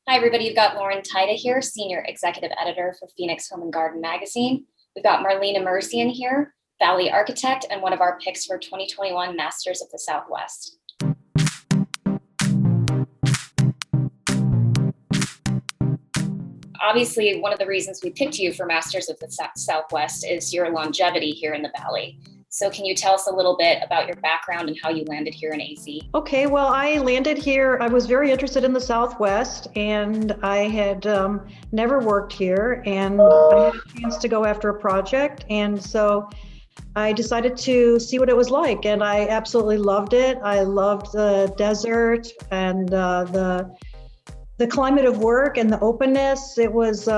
Hi, everybody. You've got Lauren Tyda here, Senior Executive Editor for Phoenix Home and Garden Magazine. We've got Marlene Imirzian here, Valley Architect and one of our picks for 2021 Masters of the Southwest. Obviously, one of the reasons we picked you for Masters of the Southwest is your longevity here in the Valley. So can you tell us a little bit about your background and how you landed here in AZ? Okay, well, I landed here. I was very interested in the Southwest, and I had never worked here, and I had a chance to go after a project. And so I decided to see what it was like, and I absolutely loved it. I loved the desert and the climate of work and the openness. It was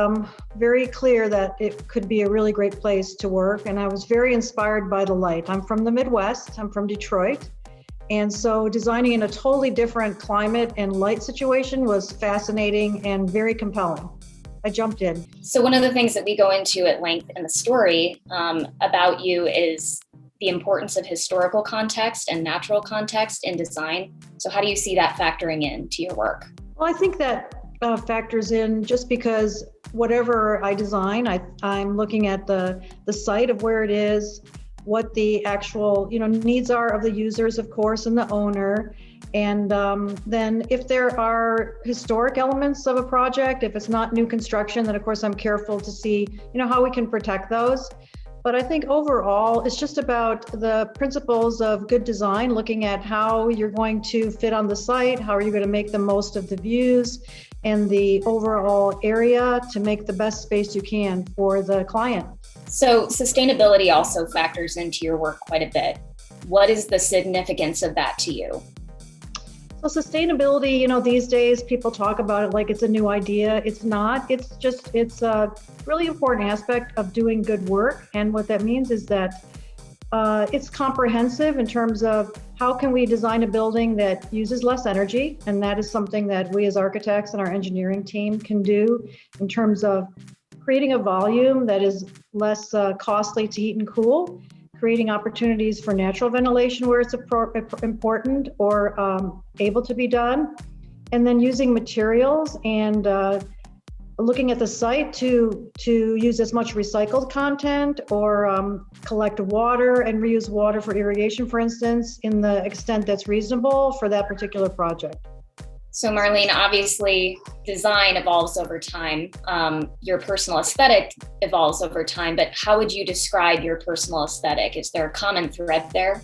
very clear that it could be a really great place to work. And I was very inspired by the light. I'm from the Midwest, I'm from Detroit. And so designing in a totally different climate and light situation was fascinating and very compelling. I jumped in. So one of the things that we go into at length in the story about you is the importance of historical context and natural context in design. So how do you see that factoring into your work? Well, I think that factors in just because whatever I design, I'm looking at the site of where it is, what the actual needs are of the users, of course, and the owner. And then if there are historic elements of a project, if it's not new construction, then of course I'm careful to see how we can protect those. But I think overall, it's just about the principles of good design, looking at how you're going to fit on the site, how are you going to make the most of the views and the overall area to make the best space you can for the client. So sustainability also factors into your work quite a bit. What is the significance of that to you? So sustainability, these days people talk about it like it's a new idea. It's not. It's a really important aspect of doing good work. And what that means is that it's comprehensive in terms of how can we design a building that uses less energy. And that is something that we as architects and our engineering team can do in terms of creating a volume that is less costly to heat and cool, creating opportunities for natural ventilation where it's important or able to be done, and then using materials and looking at the site to use as much recycled content or collect water and reuse water for irrigation, for instance, in the extent that's reasonable for that particular project. So Marlene, obviously design evolves over time. Your personal aesthetic evolves over time, but how would you describe your personal aesthetic? Is there a common thread there?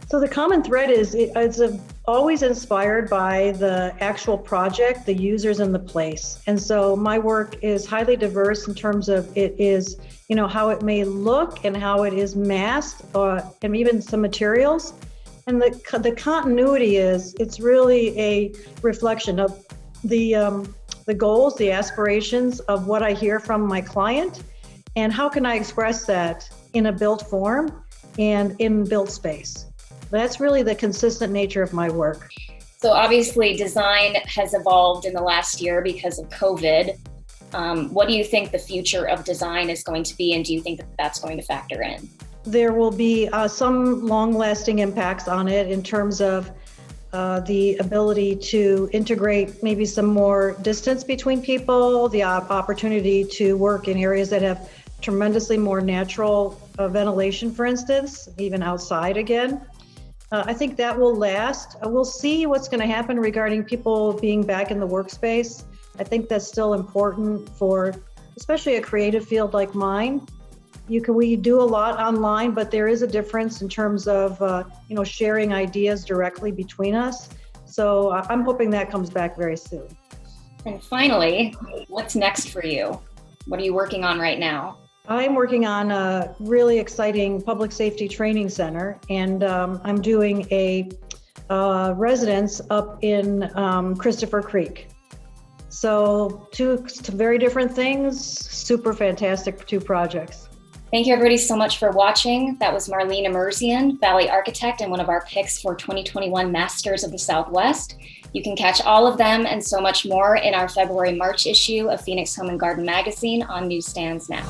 So the common thread is it's always inspired by the actual project, the users, and the place. And so my work is highly diverse in terms of it is, how it may look and how it is masked, and even some materials. And the continuity it's really a reflection of the goals, the aspirations of what I hear from my client, and how can I express that in a built form and in built space. That's really the consistent nature of my work. So obviously design has evolved in the last year because of COVID. What do you think the future of design is going to be, and do you think that that's going to factor in? There will be some long-lasting impacts on it in terms of the ability to integrate maybe some more distance between people, the opportunity to work in areas that have tremendously more natural ventilation, for instance, even outside again. I think that will last. We'll see what's going to happen regarding people being back in the workspace. I think that's still important for especially a creative field like mine. We do a lot online, but there is a difference in terms of sharing ideas directly between us. So I'm hoping that comes back very soon. And finally, what's next for you? What are you working on right now? I'm working on a really exciting public safety training center, and I'm doing a residence up in Christopher Creek. So two very different things, super fantastic two projects. Thank you everybody so much for watching. That was Marlene Imirzian, Valley Architect and one of our picks for 2021 Masters of the Southwest. You can catch all of them and so much more in our February-March issue of Phoenix Home and Garden Magazine on newsstands now.